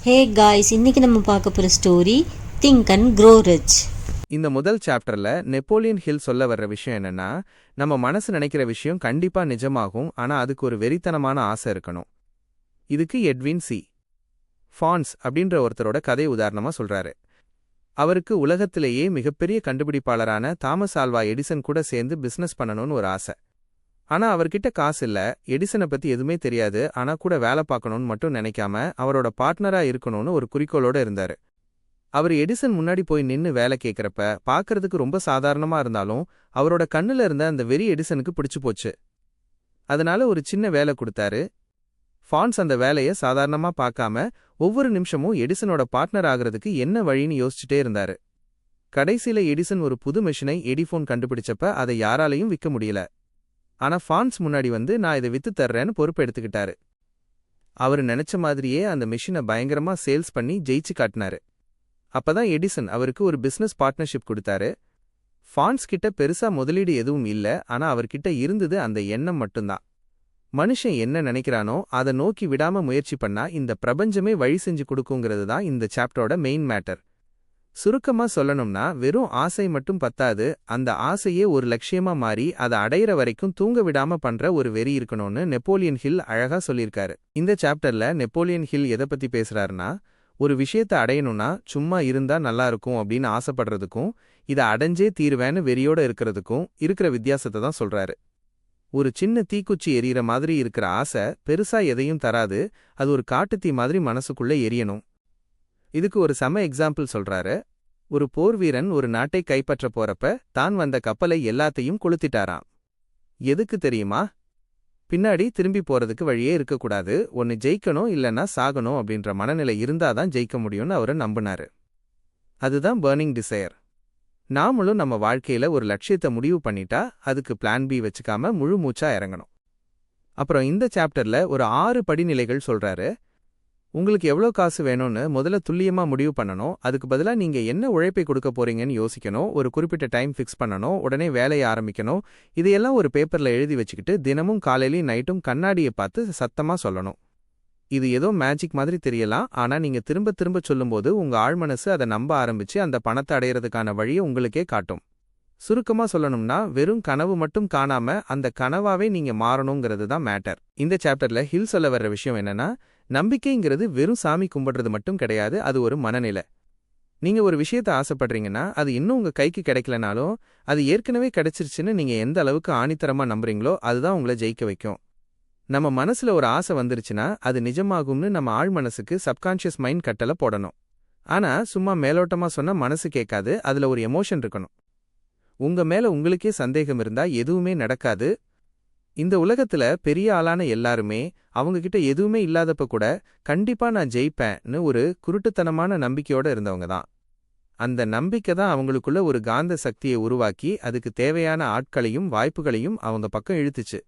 Hey guys, இன்னைக்கு நம்ம பார்க்க போகிற story think and grow rich. இந்த முதல் சாப்டர்ல நெப்போலியன் ஹில் சொல்ல வர்ற விஷயம் என்னன்னா, நம்ம மனசு நினைக்கிற விஷயம் கண்டிப்பா நிஜமாகும், ஆனா அதுக்கு ஒரு வெறித்தனமான ஆசை இருக்கணும். இதுக்கு எட்வின் சி. ஃபான்ஸ் அப்படின்ற ஒருத்தரோட கதை உதாரணமா சொல்றாரு. அவருக்கு உலகத்திலேயே மிகப்பெரிய கண்டுபிடிப்பாளரான தாமஸ் ஆல்வா எடிசன் கூட சேர்ந்து பிசினஸ் பண்ணணும்னு ஒரு ஆசை. ஆனா அவர்கிட்ட காசு இல்ல, எடிசனை பத்தி எதுவுமே தெரியாது, ஆனா கூட வேலை பார்க்கணும்னு மட்டும் நினைக்காம அவரோட பார்ட்னரா இருக்கணும்னு ஒரு குறிக்கோளோட இருந்தாரு. அவர் எடிசன் முன்னாடி போய் நின்னு வேலை கேட்கறப்ப பார்க்கறதுக்கு ரொம்ப சாதாரணமா இருந்தாலும் அவரோட கண்ணுல இருந்த அந்த வெறி எடிசனுக்கு பிடிச்சு போச்சு. அதனால ஒரு சின்ன வேலை கொடுத்தாரு. ஃபான்ஸ் அந்த வேலையை சாதாரணமா பார்க்காம ஒவ்வொரு நிமிஷமும் எடிசனோட பார்ட்னர் ஆகிறதுக்கு என்ன வழின்னு யோசிச்சுட்டே இருந்தாரு. கடைசியில எடிசன் ஒரு புது மெஷினை எடிஃபோன் கண்டுபிடிச்சப்ப அதை யாராலையும் விற்க முடியல. ஆனா ஃபான்ஸ் முன்னாடி வந்து நான் இதை வித்து தர்றேன்னு பொறுப்பு எடுத்துக்கிட்டாரு. அவரு நினைச்ச மாதிரியே அந்த மெஷினை பயங்கரமா சேல்ஸ் பண்ணி ஜெயிச்சு காட்டினாரு. அப்பதான் எடிசன் அவருக்கு ஒரு பிசினஸ் பார்ட்னர்ஷிப் கொடுத்தாரு. ஃபான்ஸ் கிட்ட பெருசா முதலீடு எதுவும் இல்ல, ஆனா அவர்கிட்ட இருந்தது அந்த எண்ணம் மட்டும்தான். மனுஷன் என்ன நினைக்கிறானோ அதை நோக்கி விடாம முயற்சி பண்ணா இந்த பிரபஞ்சமே வழி செஞ்சு கொடுக்குங்கிறது தான் இந்த சாப்டரோட மெயின் மேட்டர். சுருக்கமா சொல்லணும்னா, வெறும் ஆசை மட்டும் பத்தாது, அந்த ஆசையே ஒரு லட்சியமா மாறி அதை அடையிற வரைக்கும் தூங்க விடாம பண்ற ஒரு வெறி இருக்கணும்னு நெப்போலியன் ஹில் அழகா சொல்லியிருக்காரு. இந்த சாப்டர்ல நெப்போலியன் ஹில் எதை பத்தி பேசுறாருன்னா, ஒரு விஷயத்தை அடையணும்னா சும்மா இருந்தா நல்லா இருக்கும் அப்படின்னு ஆசைப்படுறதுக்கும் இதை அடைஞ்சே தீர்வேன்னு வெறியோட இருக்கிறதுக்கும் இருக்கிற வித்தியாசத்தை தான் சொல்றாரு. ஒரு சின்ன தீக்குச்சி எரியற மாதிரி இருக்கிற ஆசை பெருசா எதையும் தராது, அது ஒரு காட்டுத்தீ மாதிரி மனசுக்குள்ள எரியணும். இதுக்கு ஒரு செம எக்ஸாம்பிள் சொல்றாரு. ஒரு போர் வீரன் ஒரு நாட்டை கைப்பற்ற போறப்ப தான் வந்த கப்பலை எல்லாத்தையும் கொளுத்திட்டாராம். எதுக்கு தெரியுமா? பின்னாடி திரும்பி போறதுக்கு வழியே இருக்கக்கூடாது, ஒன்னு ஜெயிக்கணும் இல்லனா சாகணும் அப்படின்ற மனநிலை இருந்தாதான் ஜெயிக்க முடியும்னு அவரு நம்பினாரு. அதுதான் பர்னிங் டிசையர். நாமளும் நம்ம வாழ்க்கையில ஒரு லட்சியத்தை முடிவு பண்ணிட்டா அதுக்கு பிளான் பி வச்சுக்காம முழு மூச்சா இறங்கணும். அப்புறம் இந்த சாப்டர்ல ஒரு 6 படிநிலைகள் சொல்றாரு. உங்களுக்கு எவ்வளோ காசு வேணும்னு முதல்ல துல்லியமா முடிவு பண்ணணும். அதுக்கு பதிலா நீங்க என்ன உழைப்பை கொடுக்க போறீங்கன்னு யோசிக்கணும். ஒரு குறிப்பிட்ட டைம் ஃபிக்ஸ் பண்ணணும். உடனே வேலையை ஆரம்பிக்கணும். இதையெல்லாம் ஒரு பேப்பர்ல எழுதி வச்சுக்கிட்டு தினமும் காலையிலையும் நைட்டும் கண்ணாடியை பார்த்து சத்தமா சொல்லணும். இது ஏதோ மேஜிக் மாதிரி தெரியலாம், ஆனா நீங்க திரும்ப திரும்ப சொல்லும்போது உங்க ஆழ்மனசு அதை நம்ப ஆரம்பிச்சு அந்த பணத்தை அடையிறதுக்கான வழியை உங்களுக்கே காட்டும். சுருக்கமா சொல்லணும்னா, வெறும் கனவு மட்டும் காணாம அந்த கனவாவே நீங்க மாறணுங்கிறது தான் மேட்டர். இந்த சாப்டர்ல ஹில் சொல்ல வர்ற விஷயம் என்னன்னா, நம்பிக்கைங்கிறது வெறும் சாமி கும்பிடுறது மட்டும் கிடையாது, அது ஒரு மனநிலை. நீங்க ஒரு விஷயத்தை ஆசைப்படுறீங்கன்னா அது இன்னும் உங்க கைக்கு கிடைக்கலனாலும் அது ஏற்கனவே கிடைச்சிருச்சுன்னு நீங்க எந்த அளவுக்கு ஆணித்தரமா நம்புறீங்களோ அதுதான் உங்களை ஜெயிக்க வைக்கும். நம்ம மனசுல ஒரு ஆசை வந்துருச்சுன்னா அது நிஜமாகும்னு நம்ம ஆழ் மனசுக்கு சப்கான்ஷியஸ் மைண்ட் கட்டளை போடணும். ஆனா சும்மா மேலோட்டமா சொன்னா மனசு கேட்காது, அதுல ஒரு எமோஷன் இருக்கணும். உங்க மேல உங்களுக்கே சந்தேகம் இருந்தா எதுவுமே நடக்காது. இந்த உலகத்துல பெரிய ஆளான எல்லாருமே அவங்க கிட்ட எதுவுமே இல்லாதப்ப கூட கண்டிப்பா நான் ஜெயிப்பேன்னு ஒரு குருட்டுத்தனமான நம்பிக்கையோட இருந்தவங்க தான். அந்த நம்பிக்கை தான் அவங்களுக்குள்ள ஒரு காந்த சக்தியை உருவாக்கி அதுக்கு தேவையான ஆட்களையும் வாய்ப்புகளையும் அவங்க பக்கம் இழுத்துச்சு.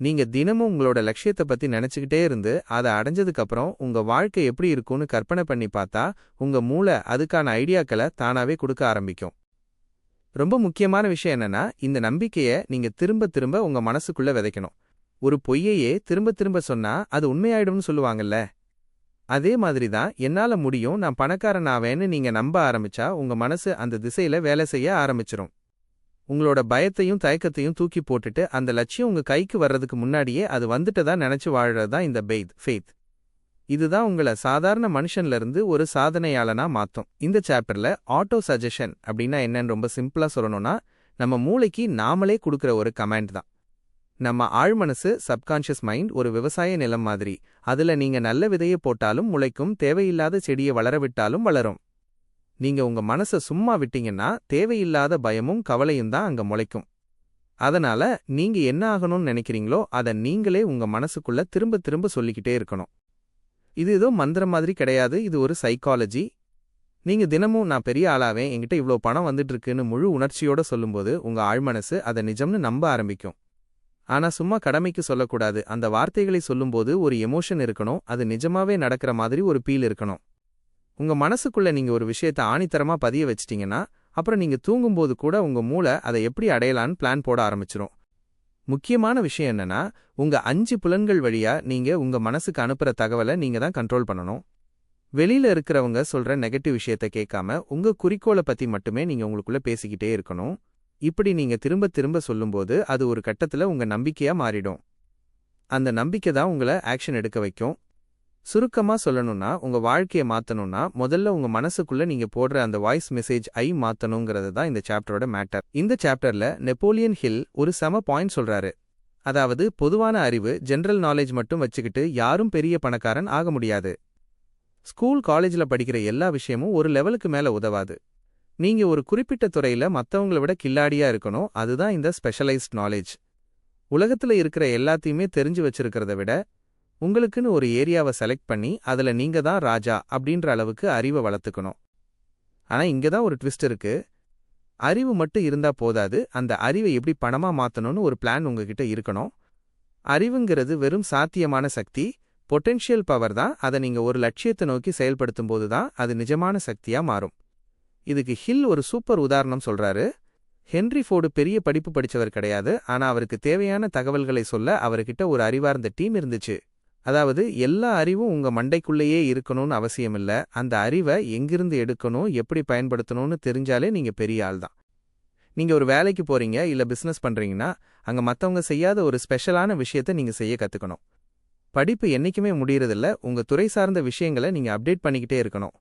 நீங்க தினமும் உங்களோட லட்சியத்தை பத்தி நினைச்சுக்கிட்டே இருந்து அதை அடைஞ்சதுக்கு அப்புறம் உங்க வாழ்க்கை எப்படி இருக்கும்னு கற்பனை பண்ணி பார்த்தா உங்க மூளை அதுக்கான ஐடியாக்களை தானாவே கொடுக்க ஆரம்பிக்கும். ரொம்ப முக்கியமான விஷயம் என்னன்னா, இந்த நம்பிக்கையை நீங்க திரும்ப திரும்ப உங்க மனசுக்குள்ள விதைக்கணும். ஒரு பொய்யையே திரும்ப திரும்ப சொன்னா அது உண்மையாயிடும்னு சொல்லுவாங்கல்ல, அதே மாதிரிதான் என்னால முடியும், நான் பணக்காரன் ஆவேன்னு நீங்க நம்ப ஆரம்பிச்சா உங்க மனசு அந்த திசையில வேலை செய்ய ஆரம்பிச்சிரும். உங்களோட பயத்தையும் தயக்கத்தையும் தூக்கி போட்டுட்டு அந்த லட்சியம் உங்க கைக்கு வர்றதுக்கு முன்னாடியே அது வந்துட்டதா நினைச்சு வாழறதுதான் இந்த ஃபெய்த். இதுதான் உங்களை சாதாரண மனுஷன்ல இருந்து ஒரு சாதனையாளனா மாத்தும். இந்த சாப்டர்ல ஆட்டோ சஜஷன் அப்படின்னா என்னன்னு ரொம்ப சிம்பிளா சொல்லணும்னா, நம்ம மூளைக்கு நாமளே கொடுக்கிற ஒரு கமாண்ட் தான். நம்ம ஆழ்மனசு சப்கான்ஷியஸ் மைண்ட் ஒரு விவசாய நிலம் மாதிரி. அதுல நீங்க நல்ல விதையை போட்டாலும் முளைக்கும், தேவையில்லாத செடியை வளர விட்டாலும் வளரும். நீங்க உங்க மனசை சும்மா விட்டீங்கன்னா தேவையில்லாத பயமும் கவலையும் தான் அங்க முளைக்கும். அதனால நீங்க என்ன ஆகணும்னு நினைக்கிறீங்களோ அதை நீங்களே உங்க மனசுக்குள்ள திரும்ப திரும்ப சொல்லிக்கிட்டே இருக்கணும். இது ஏதோ மந்திரம் மாதிரி கிடையாது, இது ஒரு சைக்காலஜி. நீங்க தினமும் நான் பெரிய ஆளாவேன், என்கிட்ட இவ்ளோ பணம் வந்துட்டு இருக்குன்னு முழு உணர்ச்சியோட சொல்லும்போது உங்க ஆழ்மனசு அதை நிஜம்னு நம்ப ஆரம்பிக்கும். ஆனா சும்மா கடமைக்கு சொல்லக்கூடாது, அந்த வார்த்தைகளை சொல்லும்போது ஒரு எமோஷன் இருக்கணும், அது நிஜமாவே நடக்கிற மாதிரி ஒரு பீல் இருக்கணும். உங்க மனசுக்குள்ள நீங்க ஒரு விஷயத்தை ஆணித்தரமா பதிய வச்சிட்டீங்கன்னா அப்புறம் நீங்க தூங்கும்போது கூட உங்க மூளை அதை எப்படி அடையலான்னு பிளான் போட ஆரம்பிச்சிரும். முக்கியமான விஷயம் என்னன்னா, உங்க 5 புலன்கள் வழியா நீங்க உங்க மனசுக்கு அனுப்புற தகவலை நீங்க தான் கண்ட்ரோல் பண்ணணும். வெளியில இருக்கிறவங்க சொல்ற நெகட்டிவ் விஷயத்த கேட்காம உங்க குறிக்கோளை பத்தி மட்டுமே நீங்க உங்களுக்குள்ள பேசிக்கிட்டே இருக்கணும். இப்படி நீங்க திரும்ப திரும்ப சொல்லும்போது அது ஒரு கட்டத்துல உங்க நம்பிக்கையா மாறிடும். அந்த நம்பிக்கை தான் உங்கள ஆக்ஷன் எடுக்க வைக்கும். சுருக்கமா சொல்லணும்னா, உங்க வாழ்க்கைய மாத்தணும்னா, முதல்ல உங்க மனசுக்குள்ள நீங்க போடுற அந்த வாய்ஸ் மெசேஜ் மாத்தணுங்கிறது தான் இந்த சாப்டரோட மேட்டர். இந்த சாப்டர்ல நெப்போலியன் ஹில் ஒரு செம பாயிண்ட் சொல்றாரு. அதாவது பொதுவான அறிவு, ஜெனரல் நாலேஜ் மட்டும் வச்சுக்கிட்டு யாரும் பெரிய பணக்காரன் ஆக முடியாது. ஸ்கூல், காலேஜ்ல படிக்கிற எல்லா விஷயமும் ஒரு லெவலுக்கு மேல உதவாது. நீங்க ஒரு குறிப்பிட்ட துறையில மத்தவங்கள விட கில்லாடியா இருக்கணும். அதுதான் இந்த ஸ்பெஷலைஸ்ட் நாலேஜ். உலகத்துல இருக்கிற எல்லாத்தையுமே தெரிஞ்சு வச்சிருக்கிறத விட, உங்களுக்குன்னு ஒரு ஏரியாவை செலக்ட் பண்ணி அதுல நீங்க தான் ராஜா அப்படின்ற அளவுக்கு அறிவை வளர்த்துக்கணும். ஆனா இங்க தான் ஒரு ட்விஸ்ட் இருக்கு. அறிவு மட்டும் இருந்தா போதாது, அந்த அறிவை எப்படி பணமா மாத்தணும்னு ஒரு பிளான் உங்ககிட்ட இருக்கணும். அறிவுங்கிறது வெறும் சாத்தியமான சக்தி, பொட்டென்ஷியல் பவர் தான். அதை நீங்க ஒரு லட்சியத்தை நோக்கி செயல்படுத்தும் போது தான் அது நிஜமான சக்தியா மாறும். இதுக்கு ஹில் ஒரு சூப்பர் உதாரணம் சொல்றாரு. ஹென்ரி ஃபோர்டு பெரிய படிப்பு படிச்சவர் கிடையாது, ஆனா அவருக்கு தேவையான தகவல்களை சொல்ல அவர்கிட்ட ஒரு அறிவார்ந்த டீம் இருந்துச்சு. அதாவது எல்லா அறிவும் உங்க மண்டைக்குள்ளேயே இருக்கணும்னு அவசியமில்ல. அந்த அறிவை எங்கிருந்து எடுக்கணும், எப்படி பயன்படுத்தணும்னு தெரிஞ்சாலே நீங்க பெரிய ஆள் தான். நீங்க ஒரு வேலைக்கு போறீங்க இல்ல பிசினஸ் பண்றீங்கன்னா, அங்க மத்தவங்க செய்யாத ஒரு ஸ்பெஷலான விஷயத்தை நீங்க செய்ய கத்துக்கணும். படிப்பு என்னைக்குமே முடியறதில்ல. உங்க துறை சார்ந்த விஷயங்களை நீங்க அப்டேட் பண்ணிக்கிட்டே இருக்கணும்.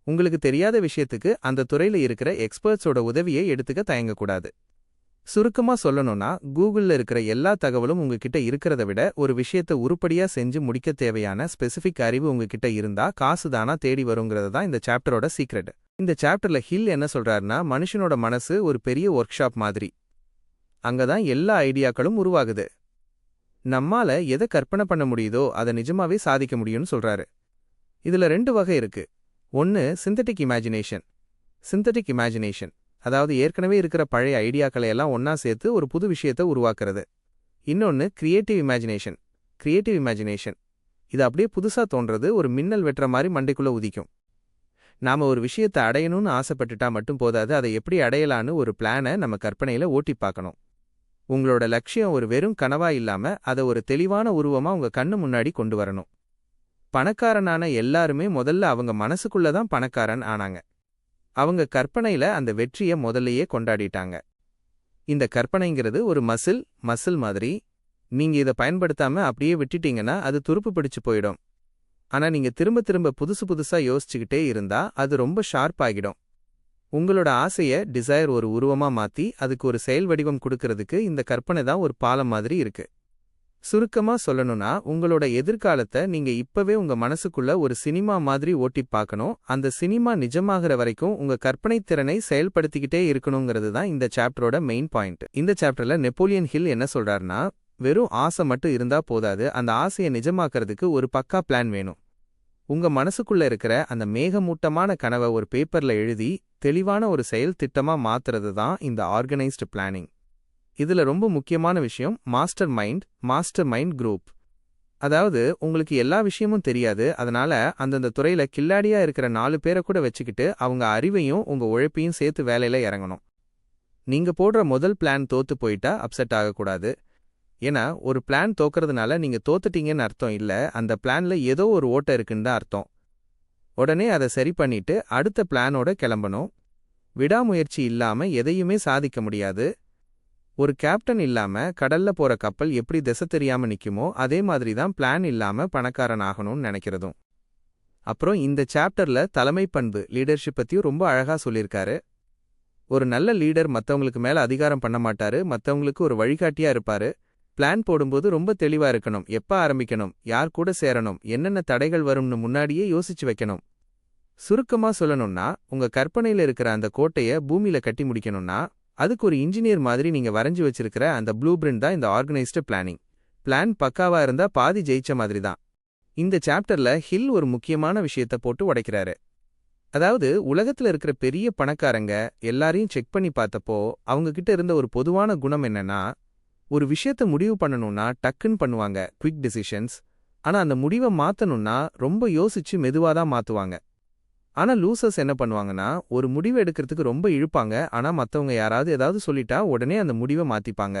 உங்களுக்கு தெரியாத விஷயத்துக்கு அந்த துறையில இருக்கிற எக்ஸ்பர்ட்ஸோட உதவியை எடுத்துக்க தயங்கக்கூடாது. சுருக்கமா சொல்லணும்னா, கூகுள்ல இருக்கிற எல்லா தகவலும் உங்ககிட்ட இருக்கிறத விட ஒரு விஷயத்தை உருப்படியா செஞ்சு முடிக்க தேவையான ஸ்பெசிஃபிக் அறிவு உங்ககிட்ட இருந்தா காசு தானா தேடி வருங்கிறது தான் இந்த சாப்டரோட சீக்ரெட். இந்த சாப்டர்ல ஹில் என்ன சொல்றாருன்னா, மனுஷனோட மனசு ஒரு பெரிய ஒர்க் ஷாப் மாதிரி. அங்கதான் எல்லா ஐடியாக்களும் உருவாகுது. நம்மால எதை கற்பனை பண்ண முடியுதோ அதை நிஜமாவே சாதிக்க முடியும்னு சொல்றாரு. இதுல 2 வகை இருக்கு. ஒன்னு சிந்தட்டிக் இமேஜினேஷன். சிந்தட்டிக் இமேஜினேஷன் அதாவது ஏற்கனவே இருக்கிற பழைய ஐடியாக்களை எல்லாம் ஒன்னா சேர்த்து ஒரு புது விஷயத்தை உருவாக்குறது. இன்னொன்னு கிரியேட்டிவ் இமேஜினேஷன். கிரியேட்டிவ் இமேஜினேஷன் இது அப்படியே புதுசா தோன்றது, ஒரு மின்னல் வெட்டுற மாதிரி மண்டைக்குள்ள உதிக்கும். நாம ஒரு விஷயத்தை அடையணும்னு ஆசைப்பட்டுட்டா மட்டும் போதாது, அதை எப்படி அடையலான்னு ஒரு பிளானை நம்ம கற்பனையில ஓட்டி பார்க்கணும். உங்களோட லட்சியம் ஒரு வெறும் கனவா இல்லாம அதை ஒரு தெளிவான உருவமா உங்க கண்ணு முன்னாடி கொண்டு வரணும். பணக்காரனான எல்லாருமே முதல்ல அவங்க மனசுக்குள்ள தான் பணக்காரன் ஆனாங்க. அவங்க கற்பனையில அந்த வெற்றியை முதல்லையே கொண்டாடிட்டாங்க. இந்த கற்பனைங்கிறது ஒரு மசில் மாதிரி. நீங்க இதை பயன்படுத்தாம அப்படியே விட்டுட்டீங்கன்னா அது துருப்பு பிடிச்சு போயிடும். ஆனா நீங்க திரும்ப திரும்ப புதுசா யோசிச்சுக்கிட்டே இருந்தா அது ரொம்ப ஷார்ப் ஆகிடும். உங்களோட ஆசைய டிசைர் ஒரு உருவமா மாத்தி அதுக்கு ஒரு செயல் வடிவம் கொடுக்கறதுக்கு இந்த கற்பனை தான் ஒரு பாலம் மாதிரி இருக்கு. சுருக்கமா சொல்லணும்னா, உங்களோட எதிர்காலத்தை நீங்க இப்பவே உங்க மனசுக்குள்ள ஒரு சினிமா மாதிரி ஓட்டிப் பார்க்கணும். அந்த சினிமா நிஜமாகிற வரைக்கும் உங்க கற்பனை திறனை செயல்படுத்திக்கிட்டே இருக்கணுங்கிறது தான் இந்த சாப்டரோட மெயின் பாயிண்ட். இந்த சாப்டர்ல நெப்போலியன் ஹில் என்ன சொல்றாருன்னா, வெறும் ஆசை மட்டும் இருந்தா போதாது, அந்த ஆசையை நிஜமாக்குறதுக்கு ஒரு பக்கா பிளான் வேணும். உங்க மனசுக்குள்ள இருக்கிற அந்த மேகமூட்டமான கனவை ஒரு பேப்பர்ல எழுதி தெளிவான ஒரு செயல் திட்டமா மாத்துறது தான் இந்த ஆர்கனைஸ்டு பிளானிங். இதுல ரொம்ப முக்கியமான விஷயம் மாஸ்டர் மைண்ட் குரூப். அதாவது உங்களுக்கு எல்லா விஷயமும் தெரியாது, அதனால அந்தந்த துறையில கில்லாடியா இருக்கிற 4 பேரை கூட வச்சுக்கிட்டு அவங்க அறிவையும் உங்க உழைப்பையும் சேர்த்து வேலையில இறங்கணும். நீங்க போடுற முதல் பிளான் தோத்து போயிட்டா அப்செட் ஆகக்கூடாது. ஏன்னா ஒரு பிளான் தோக்கறதுனால நீங்க தோத்துட்டீங்கன்னு அர்த்தம் இல்ல, அந்த பிளான்ல ஏதோ ஒரு ஓட்டை இருக்குன்னு தான் அர்த்தம். உடனே அதை சரி பண்ணிட்டு அடுத்த பிளானோட கிளம்பணும். விடாமுயற்சி இல்லாம எதையுமே சாதிக்க முடியாது. ஒரு கேப்டன் இல்லாம கடல்ல போற கப்பல் எப்படி திசை தெரியாம நிக்குமோ அதே மாதிரி தான் பிளான் இல்லாம பணக்காரன் ஆகணும்னு நினைக்கிறதும். அப்புறம் இந்த சாப்டர்ல தலைமை பண்பு லீடர்ஷிப் பத்தியும் ரொம்ப அழகா சொல்லியிருக்காரு. ஒரு நல்ல லீடர் மத்தவங்களுக்கு மேல அதிகாரம் பண்ண மாட்டாரு, மத்தவங்களுக்கு ஒரு வழிகாட்டியா இருப்பாரு. பிளான் போடும்போது ரொம்ப தெளிவா இருக்கணும். எப்ப ஆரம்பிக்கணும், யார் கூட சேரணும், என்னென்ன தடைகள் வரும்னு முன்னாடியே யோசிச்சு வைக்கணும். சுருக்கமா சொல்லணும்னா, உங்க கற்பனையில இருக்கிற அந்த கோட்டைய பூமியில கட்டி முடிக்கணும்னா அதுக்கு ஒரு இன்ஜினியர் மாதிரி நீங்க வரைஞ்சு வச்சிருக்கிற அந்த ப்ளூ பிரிண்ட் தான் இந்த ஆர்கனைஸ்டு பிளானிங். பிளான் பக்காவா இருந்தா பாதி ஜெயிச்ச மாதிரி தான். இந்த சாப்டர்ல ஹில் ஒரு முக்கியமான விஷயத்த போட்டு உடைக்கிறாரு. அதாவது உலகத்துல இருக்கிற பெரிய பணக்காரங்க எல்லாரையும் செக் பண்ணி பார்த்தப்போ அவங்க கிட்ட இருந்த ஒரு பொதுவான குணம் என்னன்னா, ஒரு விஷயத்த முடிவு பண்ணணும்னா டக்குன்னு பண்ணுவாங்க, குவிக் டிசிஷன்ஸ். ஆனா அந்த முடிவை மாத்தணும்னா ரொம்ப யோசிச்சு மெதுவாதான் மாத்துவாங்க. ஆனா லூசர்ஸ் என்ன பண்ணுவாங்கன்னா, ஒரு முடிவு எடுக்கிறதுக்கு ரொம்ப இழுப்பாங்க, ஆனா மத்தவங்க யாராவது ஏதாவது சொல்லிட்டா உடனே அந்த முடிவை மாத்திப்பாங்க.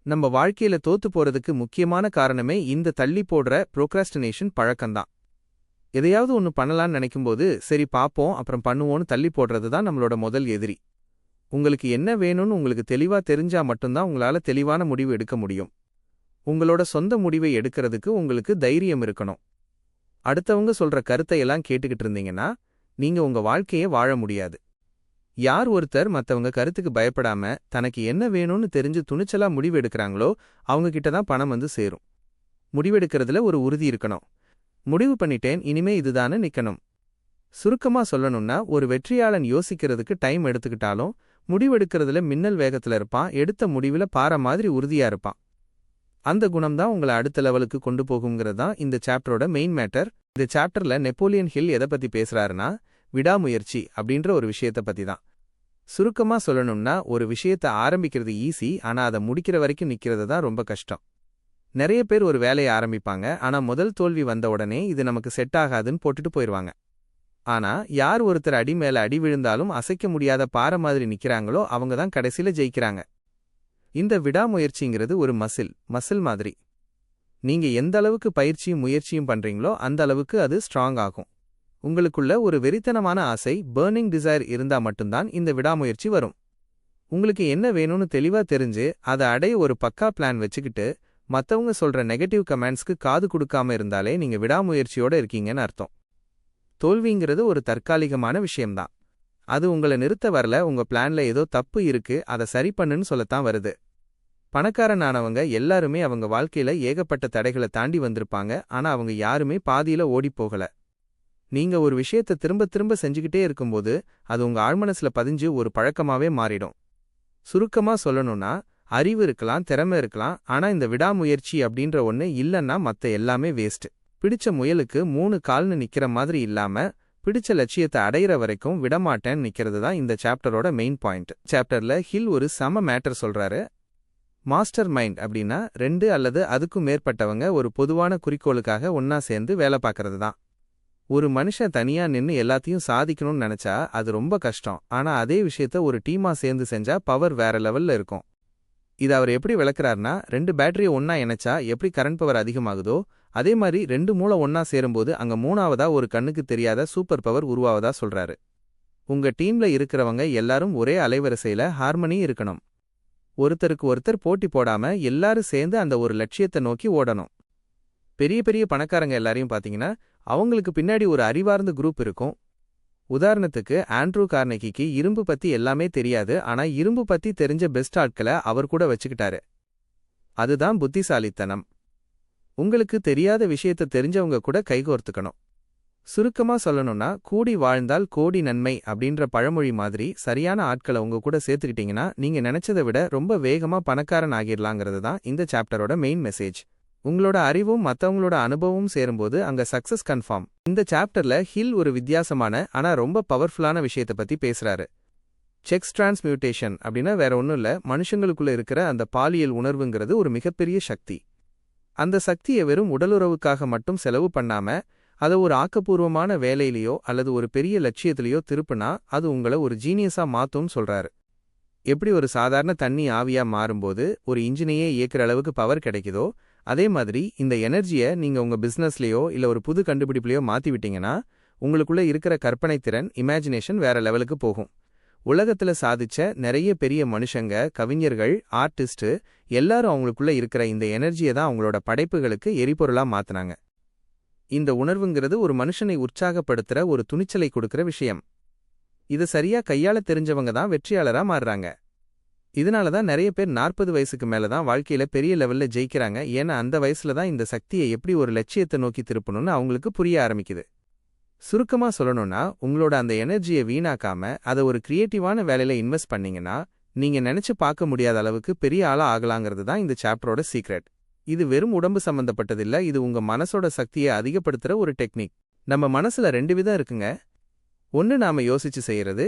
நம்ம வாழ்க்கையில தோத்து போறதுக்கு முக்கியமான காரணமே இந்த தள்ளி போடுற ப்ரோக்ராஸ்டினேஷன் பழக்கம்தான். எதையாவது ஒன்று பண்ணலான்னு நினைக்கும்போது சரி பாப்போம் அப்புறம் பண்ணுவோன்னு தள்ளி போடுறது தான் நம்மளோட முதல் எதிரி. உங்களுக்கு என்ன வேணும்னு உங்களுக்கு தெளிவா தெரிஞ்சா மட்டும்தான் உங்களால தெளிவான முடிவு எடுக்க முடியும். உங்களோட சொந்த முடிவை எடுக்கிறதுக்கு உங்களுக்கு தைரியம் இருக்கணும். அடுத்தவங்க சொல்ற கருத்தை எல்லாம் கேட்டுக்கிட்டு இருந்தீங்கன்னா நீங்க உங்க வாழ்க்கையே வாழ முடியாது. யார் ஒருத்தர் மத்தவங்க கருத்துக்கு பயப்படாம தனக்கு என்ன வேணும்னு தெரிஞ்சு துணிச்சலா முடிவு எடுக்கிறாங்களோ அவங்க கிட்ட தான் பணம் வந்து சேரும். முடிவெடுக்கிறதுல ஒரு உறுதி இருக்கணும். முடிவு பண்ணிட்டேன் இனிமே இதுதானு நிக்கணும். சுருக்கமா சொல்லணும்னா ஒரு வெற்றியாளன் யோசிக்கிறதுக்கு டைம் எடுத்துக்கிட்டாலும் முடிவெடுக்கிறதுல மின்னல் வேகத்துல இருப்பான். எடுத்த முடிவுல பாறை மாதிரி உறுதியா இருப்பான். அந்த குணம்தான் உங்களை அடுத்த லெவலுக்கு கொண்டு போகுங்கிறது தான் இந்த சாப்டரோட மெயின் மேட்டர். இந்த சாப்டர்ல நெப்போலியன் ஹில் எதை பத்தி பேசுறாருன்னா விடாமுயற்சி அப்படின்ற ஒரு விஷயத்த பத்தி தான். சுருக்கமா சொல்லணும்னா ஒரு விஷயத்த ஆரம்பிக்கிறது ஈஸி, ஆனா அதை முடிக்கிற வரைக்கும் நிக்கிறது தான் ரொம்ப கஷ்டம். நிறைய பேர் ஒரு வேலையை ஆரம்பிப்பாங்க, ஆனா முதல் தோல்வி வந்த உடனே இது நமக்கு செட் ஆகாதுன்னு போட்டுட்டு போயிருவாங்க. ஆனா யார் ஒருத்தர் அடி மேல அடி விழுந்தாலும் அசைக்க முடியாத பாறை மாதிரி நிக்கிறாங்களோ அவங்க தான் கடைசியில ஜெயிக்கிறாங்க. இந்த விடாமுயற்சிங்கிறது ஒரு மசில் மாதிரி. நீங்க எந்த அளவுக்கு பயிற்சியும் முயற்சியும் பண்றீங்களோ அந்த அளவுக்கு அது ஸ்ட்ராங் ஆகும். உங்களுக்குள்ள ஒரு வெறித்தனமான ஆசை, பர்னிங் டிசைர் இருந்தா மட்டும்தான் இந்த விடாமுயற்சி வரும். உங்களுக்கு என்ன வேணும்னு தெளிவா தெரிஞ்சு அதை அடைய ஒரு பக்கா பிளான் வச்சுக்கிட்டு மத்தவங்க சொல்ற நெகட்டிவ் கமெண்ட்ஸ்க்கு காது கொடுக்காம இருந்தாலே நீங்க விடாமுயற்சியோட இருக்கீங்கன்னு அர்த்தம். தோல்விங்கிறது ஒரு தற்காலிகமான விஷயம்தான். அது உங்களை நிறுத்த வரல, உங்க பிளான்ல ஏதோ தப்பு இருக்கு அதை சரி பண்ணுன்னு சொல்லத்தான் வருது. பணக்காரனானவங்க எல்லாருமே அவங்க வாழ்க்கையில ஏகப்பட்ட தடைகளை தாண்டி வந்திருப்பாங்க, ஆனா அவங்க யாருமே பாதியில ஓடிப்போகல. நீங்க ஒரு விஷயத்த திரும்ப திரும்ப செஞ்சுக்கிட்டே இருக்கும்போது அது உங்க ஆழ்மனசுல பதிஞ்சு ஒரு பழக்கமாவே மாறிடும். சுருக்கமா சொல்லணும்னா அறிவு இருக்கலாம், திறமை இருக்கலாம், ஆனா இந்த விடாமுயற்சி அப்படின்ற ஒண்ணு இல்லன்னா மத்த எல்லாமே வேஸ்ட். பிடிச்ச முயலுக்கு 3 கால்னு நிக்கிற மாதிரி இல்லாம பிடிச்ச லட்சியத்தை அடையிற வரைக்கும் விடமாட்டேன்னு நிக்கிறது தான் இந்த சாப்டரோட மெயின் பாயிண்ட். சாப்டர்ல ஹில் ஒரு சம மேட்டர் சொல்றாரு. மாஸ்டர் மைண்ட் அப்படின்னா 2 அல்லது அதுக்கும் மேற்பட்டவங்க ஒரு பொதுவான குறிக்கோளுக்காக ஒன்னா சேர்ந்து வேலை பார்க்கறது தான். ஒரு மனுஷன் தனியா நின்னு எல்லாத்தையும் சாதிக்கணும்னு நினைச்சா அது ரொம்ப கஷ்டம், ஆனா அதே விஷயத்த ஒரு டீமா சேர்ந்து செஞ்சா பவர் வேற லெவல்ல இருக்கும். இது அவர் எப்படி விளக்குறாருனா 2 பேட்டரியை ஒன்னா இணைச்சா எப்படி கரண்ட் பவர் அதிகமாகுதோ அதே மாதிரி 2 மூளை ஒன்னா சேரும்போது அங்க 3ஆவதா ஒரு கண்ணுக்கு தெரியாத சூப்பர் பவர் உருவாவதா சொல்றாரு. உங்க டீம்ல இருக்கிறவங்க எல்லாரும் ஒரே அலைவரிசையில ஹார்மனி இருக்கணும். ஒருத்தருக்கு ஒருத்தர் போட்டி போடாம எல்லாரும் சேர்ந்து அந்த ஒரு லட்சியத்தை நோக்கி ஓடணும். பெரிய பெரிய பணக்காரங்க எல்லாரையும் பாத்தீங்கன்னா அவங்களுக்கு பின்னாடி ஒரு அறிவார்ந்த குரூப் இருக்கும். உதாரணத்துக்கு ஆண்ட்ரூ கார்னெகிக்கு இரும்பு பத்தி எல்லாமே தெரியாது, ஆனா இரும்பு பத்தி தெரிஞ்ச பெஸ்ட் ஆட்களை அவர் கூட வச்சுக்கிட்டாரு. அதுதான் புத்திசாலித்தனம். உங்களுக்கு தெரியாத விஷயத்த தெரிஞ்சவங்க கூட கைகோர்த்துக்கணும். சுருக்கமா சொல்லணும்னா கூடி வாழ்ந்தால் கோடி நன்மை அப்படின்ற பழமொழி மாதிரி சரியான ஆட்களை உங்க கூட சேர்த்துக்கிட்டீங்கன்னா நீங்க நினைச்சதை விட ரொம்ப வேகமா பணக்காரன் ஆகிடலாங்கிறது தான் இந்த சாப்டரோட மெயின் மெசேஜ். உங்களோட அறிவும் மத்தவங்களோட அனுபவமும் சேரும்போது அங்க சக்சஸ் கன்ஃபார்ம். இந்த சாப்டர்ல ஹில் ஒரு வித்தியாசமான ஆனா ரொம்ப பவர்ஃபுல்லான விஷயத்த பத்தி பேசுறாரு. செக்ஸ் டிரான்ஸ்மியூட்டேஷன் அப்படின்னா வேற ஒன்றும் இல்ல, மனுஷங்களுக்குள்ள இருக்கிற அந்த பாலியல் உணர்வுங்கிறது ஒரு மிகப்பெரிய சக்தி. அந்த சக்தியை வெறும் உடலுறவுக்காக மட்டும் செலவு பண்ணாம அதை ஒரு ஆக்கப்பூர்வமான வேலையிலையோ அல்லது ஒரு பெரிய லட்சியத்திலையோ திருப்புனா அது உங்களை ஒரு ஜீனியஸா மாத்தும்னு சொல்றாரு. எப்படி ஒரு சாதாரண தண்ணி ஆவியா மாறும்போது ஒரு இன்ஜினையே இயக்குற அளவுக்கு பவர் கிடைக்குதோ அதே மாதிரி இந்த எனர்ஜியை நீங்க உங்க பிசினஸ்லயோ இல்ல ஒரு புது கண்டுபிடிப்புலையோ மாத்தி விட்டீங்கன்னா உங்களுக்குள்ள இருக்கிற கற்பனை திறன், இமேஜினேஷன் வேற லெவலுக்கு போகும். உலகத்துல சாதிச்ச நிறைய பெரிய மனுஷங்க, கவிஞர்கள், ஆர்டிஸ்ட் எல்லாரும் அவங்களுக்குள்ள இருக்கிற இந்த எனர்ஜியை தான் அவங்களோட படைப்புகளுக்கு எரிபொருளா மாத்தினாங்க. இந்த உணர்வுங்கிறது ஒரு மனுஷனை உற்சாகப்படுத்துற ஒரு துணிச்சலை கொடுக்கிற விஷயம். இது சரியா கையாள தெரிஞ்சவங்க தான் வெற்றியாளரா மாறுறாங்க. இதனாலதான் நிறைய பேர் 40 வயசுக்கு மேலதான் வாழ்க்கையில பெரிய லெவல்ல ஜெயிக்கிறாங்க. ஏன்னா அந்த வயசுல தான் இந்த சக்தியை எப்படி ஒரு லட்சியத்தை நோக்கி திருப்பணும்னு அவங்களுக்கு புரிய ஆரம்பிக்குது. சுருக்கமா சொல்லணும்னா உங்களோட அந்த எனர்ஜியை வீணாக்காம அதை ஒரு கிரியேட்டிவான வேலையில இன்வெஸ்ட் பண்ணீங்கன்னா நீங்க நினைச்சு பார்க்க முடியாத அளவுக்கு பெரிய ஆளா ஆகலாங்கிறது தான் இந்த சாப்டரோட சீக்ரெட். இது வெறும் உடம்பு சம்பந்தப்பட்டதில்ல, இது உங்க மனசோட சக்தியை அதிகப்படுத்துற ஒரு டெக்னிக். நம்ம மனசுல 2 விதம் இருக்குங்க. ஒன்னு நாம யோசிச்சு செய்யறது,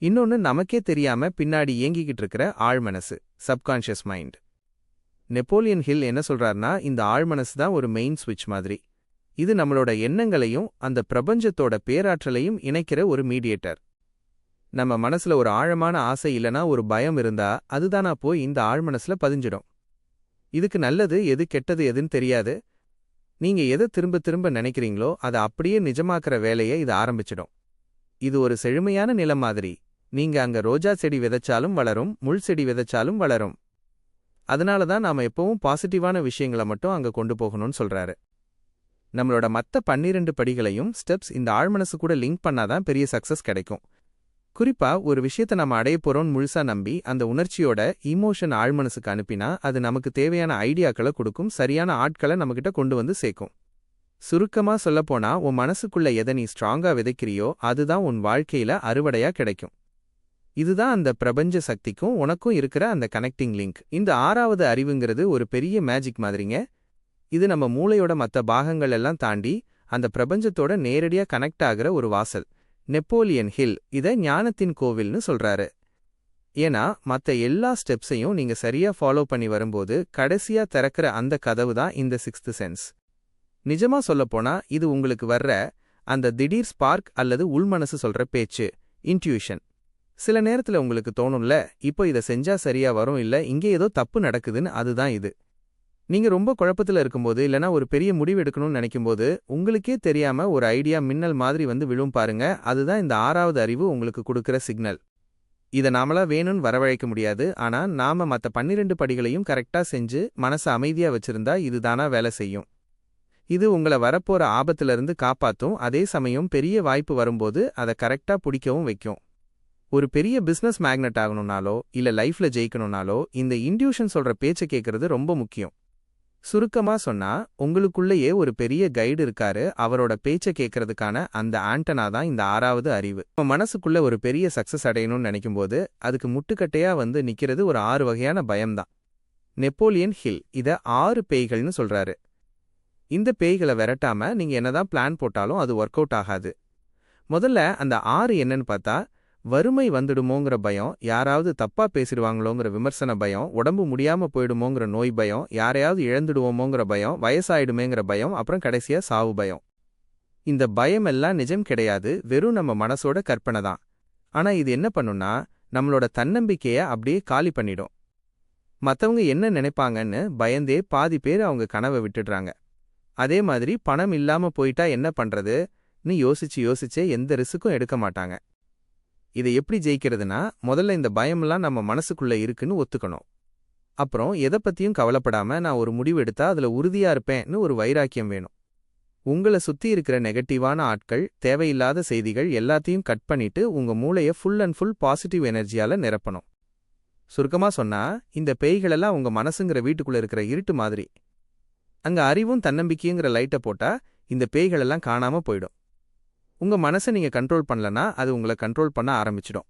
இன்னொன்னு நமக்கே தெரியாம பின்னாடி இயங்கிக்கிட்டு இருக்கிற ஆழ்மனசு, சப்கான்ஷியஸ் மைண்ட். நெப்போலியன் ஹில் என்ன சொல்றாருன்னா இந்த ஆழ்மனசு தான் ஒரு மெயின் ஸ்விட்ச் மாதிரி. இது நம்மளோட எண்ணங்களையும் அந்த பிரபஞ்சத்தோட பேராற்றலையும் இணைக்கிற ஒரு மீடியேட்டர். நம்ம மனசுல ஒரு ஆழமான ஆசை இல்லனா ஒரு பயம் இருந்தா அதுதானா போய் இந்த ஆழ்மனசுல பதிஞ்சிடும். இதுக்கு நல்லது எது கெட்டது எதுன்னு தெரியாது. நீங்க எதை திரும்ப திரும்ப நினைக்கிறீங்களோ அதை அப்படியே நிஜமாக்குற வேலையை இது ஆரம்பிச்சிடும். இது ஒரு செழுமையான நிலம் மாதிரி. நீங்க அங்க ரோஜா செடி விதைச்சாலும் வளரும், முள் செடி விதைச்சாலும் வளரும். அதனால தான் நாம எப்பவும் பாசிட்டிவான விஷயங்களை மட்டும் அங்க கொண்டு போகணும்னு சொல்றாரு. நம்மளோட மத்த 12 படிகளையும் ஸ்டெப்ஸ் இந்த ஆழ்மனசு கூட லிங்க் பண்ணாதான் பெரிய சக்சஸ் கிடைக்கும். குறிப்பா ஒரு விஷயத்தை நம்ம அடைய போறோம்னு முழுசா நம்பி அந்த உணர்ச்சியோட ஈமோஷன் ஆழ்மனசுக்கு அனுப்பினா அது நமக்கு தேவையான ஐடியாக்களை கொடுக்கும், சரியான ஆட்களை நம்மகிட்ட கொண்டு வந்து சேர்க்கும். சுருக்கமா சொல்லப்போனா உன் மனசுக்குள்ள எதை நீ ஸ்ட்ராங்கா விதைக்கிறியோ அதுதான் உன் வாழ்க்கையில அறுவடையா கிடைக்கும். இதுதான் அந்த பிரபஞ்ச சக்திக்கும் உனக்கும் இருக்கிற அந்த கனெக்டிங் லிங்க். இந்த 6வது அறிவுங்கிறது ஒரு பெரிய மேஜிக் மாதிரிங்க. இது நம்ம மூளையோட மற்ற பாகங்கள் எல்லாம் தாண்டி அந்த பிரபஞ்சத்தோட நேரடியா கனெக்ட் ஆகிற ஒரு வாசல். நெப்போலியன் ஹில் இத ஞானத்தின் கோவில்னு சொல்றாரு. ஏன்னா மத்த எல்லா ஸ்டெப்ஸையும் நீங்க சரியா ஃபாலோ பண்ணி வரும்போது கடைசியா திறக்கிற அந்த கதவு தான் இந்த 6th சென்ஸ். நிஜமா சொல்லப்போனா இது உங்களுக்கு வர்ற அந்த திடீர் ஸ்பார்க் அல்லது உள்மனசு சொல்ற பேச்சு, இன்ட்யூஷன். சில நேரத்துல உங்களுக்கு தோணும்ல, இப்போ இதை செஞ்சா சரியா வரும், இல்ல இங்கே ஏதோ தப்பு நடக்குதுன்னு. அதுதான் இது. நீங்க ரொம்ப குழப்பத்துல இருக்கும்போது இல்லனா ஒரு பெரிய முடிவு எடுக்கணும்னு நினைக்கும்போது உங்களுக்கே தெரியாம ஒரு ஐடியா மின்னல் மாதிரி வந்து விழும் பாருங்க. அதுதான் இந்த 6வது அறிவு உங்களுக்கு கொடுக்கிற சிக்னல். இதை நாமளா வேணும்னு வரவழைக்க முடியாது. ஆனா நாம மத்த 12 படிகளையும் கரெக்டா செஞ்சு மனசை அமைதியா வச்சிருந்தா இதுதானா வேலை செய்யும். இது உங்களை வரப்போற ஆபத்திலிருந்து காப்பாத்தும். அதே சமயம் பெரிய வாய்ப்பு வரும்போது அதை கரெக்டா பிடிக்கவும் வைக்கும். ஒரு பெரிய பிசினஸ் மேக்னெட் ஆகணும்னாலோ இல்ல லைஃப்ல ஜெயிக்கணும்னாலோ இந்த இன்ட்யூஷன் சொல்ற பேச்சை கேட்கறது ரொம்ப முக்கியம். சுருக்கமா சொன்னா உங்களுக்குள்ளேயே ஒரு பெரிய கைடு இருக்காரு. அவரோட பேச்சை கேட்கறதுக்கான அந்த ஆண்டனா தான் இந்த 6வது அறிவு. நம்ம மனசுக்குள்ள ஒரு பெரிய சக்சஸ் அடையணும்னு நினைக்கும்போது அதுக்கு முட்டுக்கட்டையா வந்து நிக்கிறது ஒரு 6 வகையான பயம்தான். நெப்போலியன் ஹில் இத 6 பேய்கள்னு சொல்றாரு. இந்த பேய்களை விரட்டாம நீங்க என்னதான் பிளான் போட்டாலும் அது ஒர்க் அவுட் ஆகாது. முதல்ல அந்த 6 என்னன்னு பார்த்தா, வறுமை வந்துடுமோங்கிற பயம், யாராவது தப்பா பேசிடுவாங்களோங்கிற விமர்சன பயம், உடம்பு முடியாம போயிடுமோங்கிற நோய் பயம், யாரையாவது இழந்துடுவோமோங்கிற பயம், வயசாயிடுமேங்கிற பயம், அப்புறம் கடைசியா சாவு பயம். இந்த பயம் எல்லாம் நிஜம் கிடையாது, வெறும் நம்ம மனசோட கற்பனை தான். ஆனா இது என்ன பண்ணும்னா நம்மளோட தன்னம்பிக்கைய அப்படியே காலி பண்ணிடும். மத்தவங்க என்ன நினைப்பாங்கன்னு பயந்தே பாதி பேர் அவங்க கனவை விட்டுடுறாங்க. அதே மாதிரி பணம் இல்லாம போயிட்டா என்ன பண்றதுன்னு யோசிச்சே எந்த ரிஸ்க்கும் எடுக்க மாட்டாங்க. இதை எப்படி ஜெயிக்கிறதுனா முதல்ல இந்த பயமெல்லாம் நம்ம மனசுக்குள்ள இருக்குன்னு ஒத்துக்கணும். அப்புறம் எதை பத்தியும் கவலைப்படாம நான் ஒரு முடிவு எடுத்தா அதுல உறுதியா இருப்பேன்னு ஒரு வைராக்கியம் வேணும். உங்களை சுத்தி இருக்கிற நெகட்டிவான ஆட்கள், தேவையில்லாத செய்திகள் எல்லாத்தையும் கட் பண்ணிட்டு உங்க மூளைய ஃபுல் அண்ட் ஃபுல் பாசிட்டிவ் எனர்ஜியால நிரப்பணும். சுருக்கமா சொன்னா இந்த பேய்களெல்லாம் உங்க மனசுங்கிற வீட்டுக்குள்ள இருக்கிற இருட்டு மாதிரி. அங்க அறிவும் தன்னம்பிக்கைங்கிற லைட்டை போட்டா இந்த பேய்களெல்லாம் காணாம போயிடும். உங்க மனசை நீங்க கண்ட்ரோல் பண்ணலனா அது உங்களை கண்ட்ரோல் பண்ண ஆரம்பிச்சிடும்.